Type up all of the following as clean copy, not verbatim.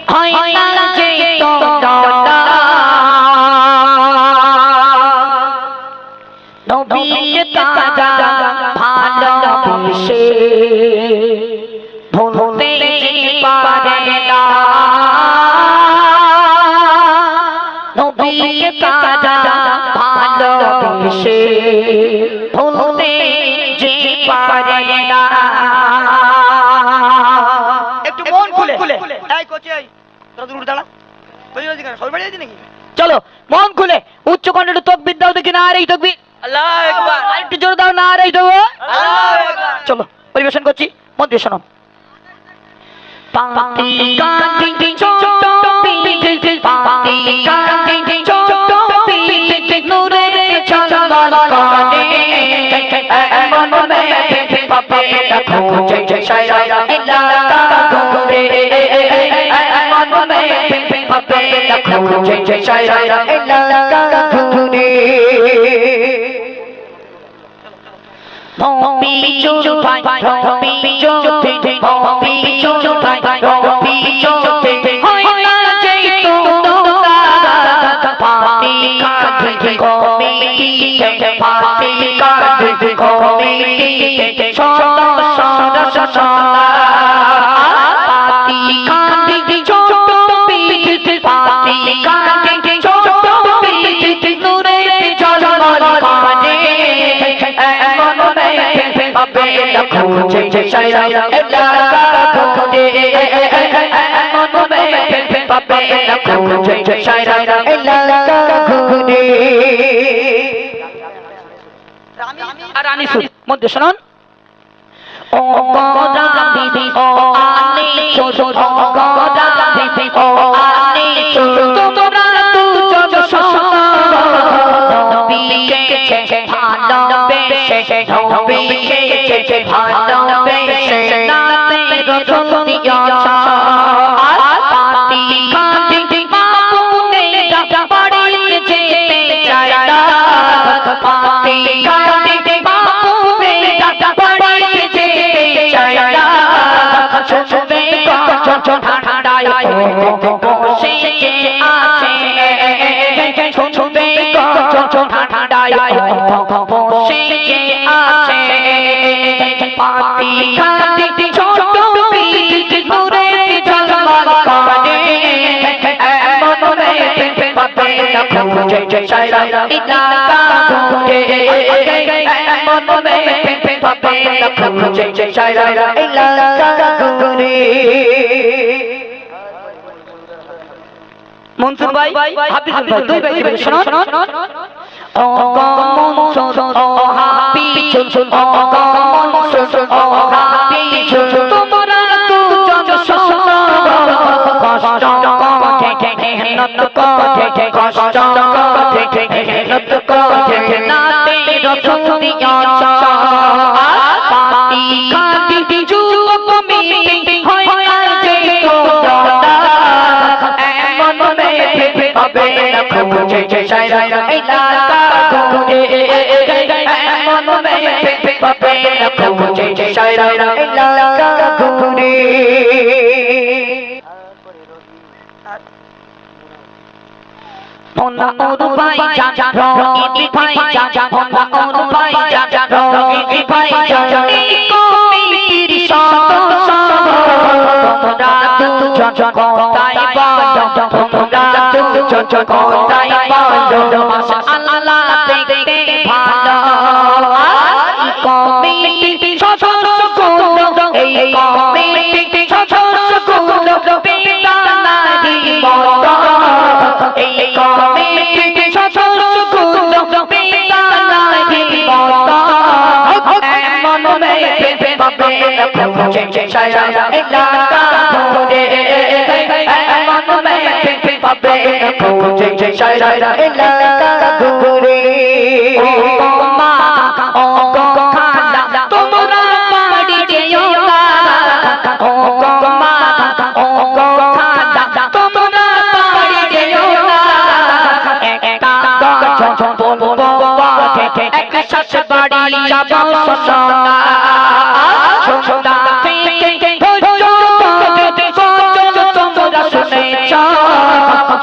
হয় না যে তোমরা নবীকে তারা ভালোবেসে ভুলতে পারে না নবীকে তারা ভালোবেসে ভুলতে পারে না একটু মন খুলে এই কোচি এই তোরা দূর দাঁড়া তুই ওই দিকে সবাই বাড়ি যাচ্ছিস নাকি চলো মন খুলে উচ্চ কণ্ঠে তাকবীর দাও দেখি না আর এই তাকবীর আল্লাহু আকবার আরেকটু জোরে দাও না আর এই দাও আল্লাহু আকবার চলো পরিবেশন করছি মন দিয়ে শোনো পাতি কাটি ছোট পিঠে পাতি কাটি ছোট পিঠে নূরে চলবার কানে মন মে পাপে খোঁজে সারা ইলাকা ঘুরে মন মে পাপে খোঁজে সারা ইলাকা ঘুরে Hopi chupai, hopi chupai, hopi chupai, hopi chupai. Hoi na jai tu da, party party committee, party party committee. Shoda shoda shoda, party party chopi, party party chopi. Nure jalwala kane. खोजे शायरा इलाका खोजे मन में पापे खोजे शायरा इलाका खोजे रानी सुर मध्य सुनन ओ गोरा दीदी ओ आनी छोटो ओ गोरा दीदी ओ आनी छोटो तोरा तू जो सोना नबी के भालो बेशे नबी के भालो बेशे नाते रसूल दिया पाती खाती बाबू ने पड़ी जेते चारा पाती खाती बाबू ने पड़ी जेते चारा छोटे को ठाठाया से आसे छोटे को ठाठाया से आसे पाती खाती छोटो पीठ नूरे जलवाल काने मन में पापे खोजे शायरा इलाका घूरे मन में पापे खोजे शायरा इलाका घूरे মনসুর ভাই হাফিজুল ভাই দুই ভাই বলে শোনো ও মনসুর ও হাফিজুল ও মনসুর ও হাফিজুল তোমরা দুজন শোনো কষ্ট থেকে মেহনত করে কষ্ট থেকে মেহনত করে নাতে রসুল দিয়া পাতি খাতি যুবক মিটি হয় যে তোমরা खोजे शायरा इलाका घूरे मन में पापे खोजे शायरा इलाका घूरे मोना और भाई जा रोगी भाई जा मोना और भाई जा रोगी भाई जा को मेरी सातो তোমরা দুজন কোথায় বলো তোমরা দুজন কোথায় বলো মাশাআল্লাহ দেখতে ভালো এই কমিটি সদস্যগুলো এই কমিটি সদস্যগুলো পিতা নারী মতো এই কমিটি সদস্যগুলো পিতা নারী মতো এমন মেয়ে পাবে खोजे शायरा इलाका घूरे मन में पापे खोजे शायरा इलाका घूरे ओ माँ ओ खाला तुमरा बाड़ी जेयो ओ माँ ओ खाला तुमरा बाड़ी जेयो एक बोल एक सच बाड़ी जाबो सोना सोना তোমরা শুনে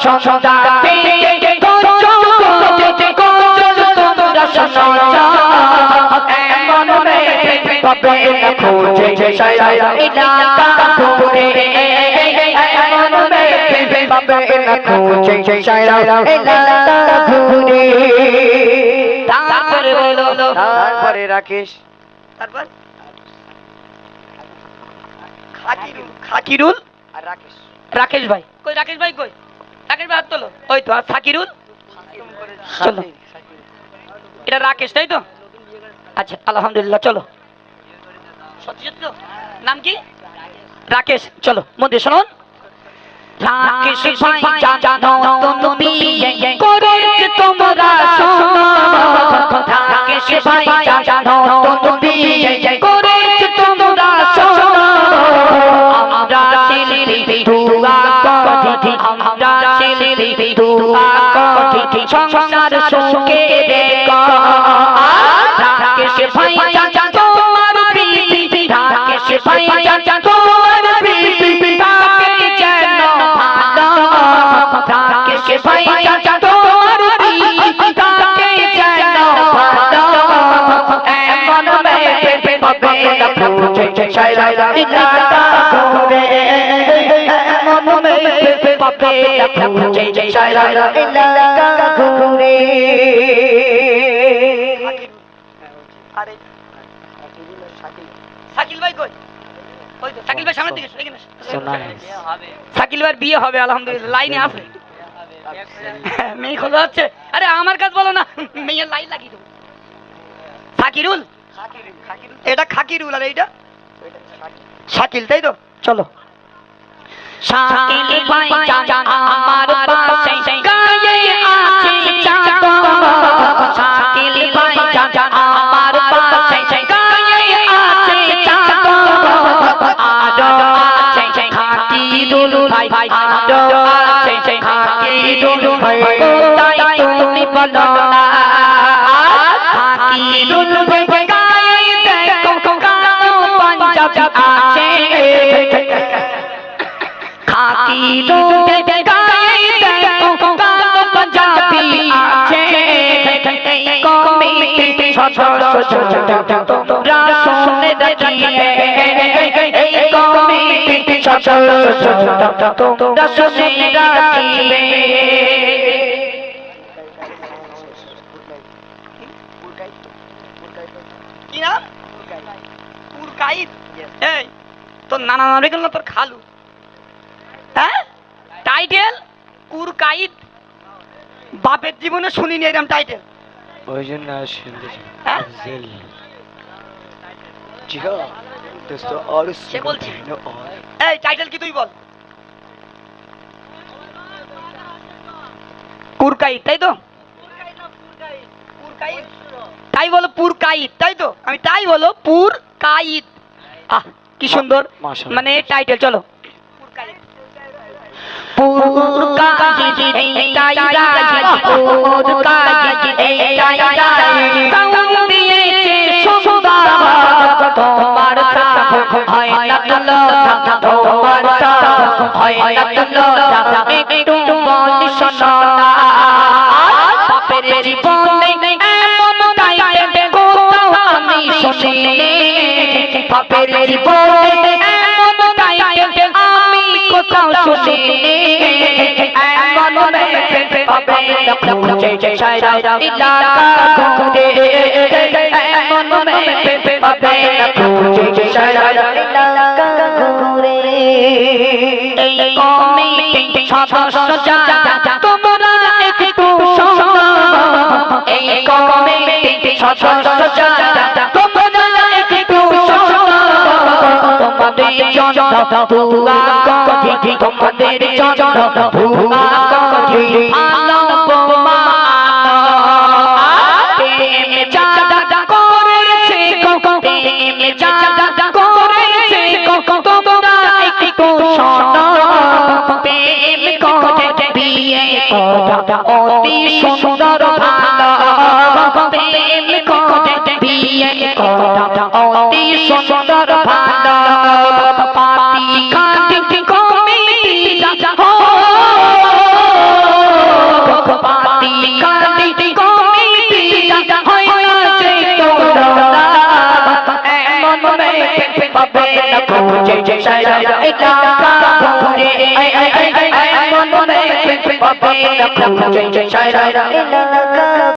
সদা পেতে করছো তোমরা শোনো এমন মেয়ে পাবে না খুঁজে সারা এলাকা ঘুরে এমন মেয়ে পাবে না খুঁজে সারা এলাকা ঘুরে। তারপরে বলো, তারপরে রাকেশ, তারপর খাকিরুল আর রাকেশ। রাকেশ ভাই কই? রাকেশ ভাই কই? রাকেশ ভাই হাত তোলো। ওই তো। আর সাকিরুল? চলো, এটা রাকেশ তাই তো? আচ্ছা আলহামদুলিল্লাহ। চলো, সত্যি সত্য নাম কি? রাকেশ। চলো মধ্যে শুনুন। রাকেশ ভাই জানো তুমি করেছে তোমরা শোনো, রাকেশ ভাই জানো তুমি করেছে তোমরা শোনো, আমরা ছেলে দুয়া করি, আমরা ছেলে দুয়া করি সংসার সুখে রেখো। রাকেশ ভাই জানো তোমার প্রীতি, রাকেশ ভাই জানো তোমার প্রীতি তাকে যেন ভালো, রাকেশ ভাই জানো তোমার প্রীতি তাকে যেন ভালো, এমন মেয়ে পাবে না খুঁজে সারা এলাকা ঘুরে, এমন মেয়ে পাবে না খুঁজে সারা এলাকা ঘুরে। আরে শাকিল ভাই কই? ওই তো শাকিল ভাই সামনের দিকে এখানে শাকিল ভাইয়ের বিয়ে হবে আলহামদুলিল্লাহ, লাইনে আছে। মেয়ে খোঁজা হচ্ছে। আরে আমার কাছে বলো না, মেয়ের লাইন লাগিয়ে দেবো। শাকিরুল, এটা খাকিরুল আর এইটা শাকিল তাই তো? চলো। শাকিল ভাই জান আমার পাশে গায়ে আছে চাঁদ, শাকিল ভাই জান আমার পাশে গায়ে আছে চাঁদ, আরো আছে খাকিরুল ভাই, আরো আছে খাকিরুল ভাই, কোথায় তুমি বলো না? খাকিরুল ভাই গায়ে দেখো কালো পাঞ্জাবি আছে, খাকিরুল গায়ে দেখো কালো পাঞ্জাবি আছে, এই কমিটি সদস্য তোমরা শুনে রাখিবে, এই কমিটি সদস্য তোমরা শুনে রাখিবে। কি নাম? পুরকাইত। এই তোর নানা নামে গেল না তোর খালু? হ্যাঁ, টাইটেল কুরকাইত। বাপের জীবনে শুনিনি এরকম টাইটেল। ওই জন্য শুনতে হ্যাঁ? সে বলছে। এই টাইটেল কি তুই বল? কুরকাইত তাই তো? তাই বলো পুরকাইত তাই তো? আমি তাই বলো পুরকাইত। আহ কি সুন্দর মানে টাইটেল। চলো পুরকাইত এইটাই রাজ, পুরকাইত এইটাই রাজ, সাউন্ড দিয়েছে সুন্দর তোমার সাথ হয় না তুলো, তোমার সাথ হয় না তুলো, একটু বলি শোনো না। বাপের জীবনে এমন টাইটেল কোথাও আমি শুনিনি, বাপের জীবনে এমন টাইটেল আমি কোথাও শুনিনি, এমন মেয়ে পাবে না খুঁজে সারা এলাকা ঘুরে, এমন মেয়ে পাবে না খুঁজে সারা এলাকা ঘুরে। এই কমিটি সদস্য যারা তোমরা একটু শোনো, এই কমিটি সদস্য যারা তোমরা একটু শোনো, তোমাদের জন্য দুয়া করি, তোমাদের জন্য দুয়া করি, আনবমা প্রেম যারা করেছে প্রেম যারা করেছে তোমরা একটু শোনো, প্রেম করে বিয়ে করা অতি সুন্দর ভালো, প্রেম করে বিয়ে করা অতি সুন্দর ভালো, পাতি কাটি কমিটি কমিটি কমিটি হয় না চেতনা এমন মেয়ে পাবে না খুঁজে সারা এলাকা ঘুরে এমন মেয়ে পাবে না খুঁজে সারা এলাকা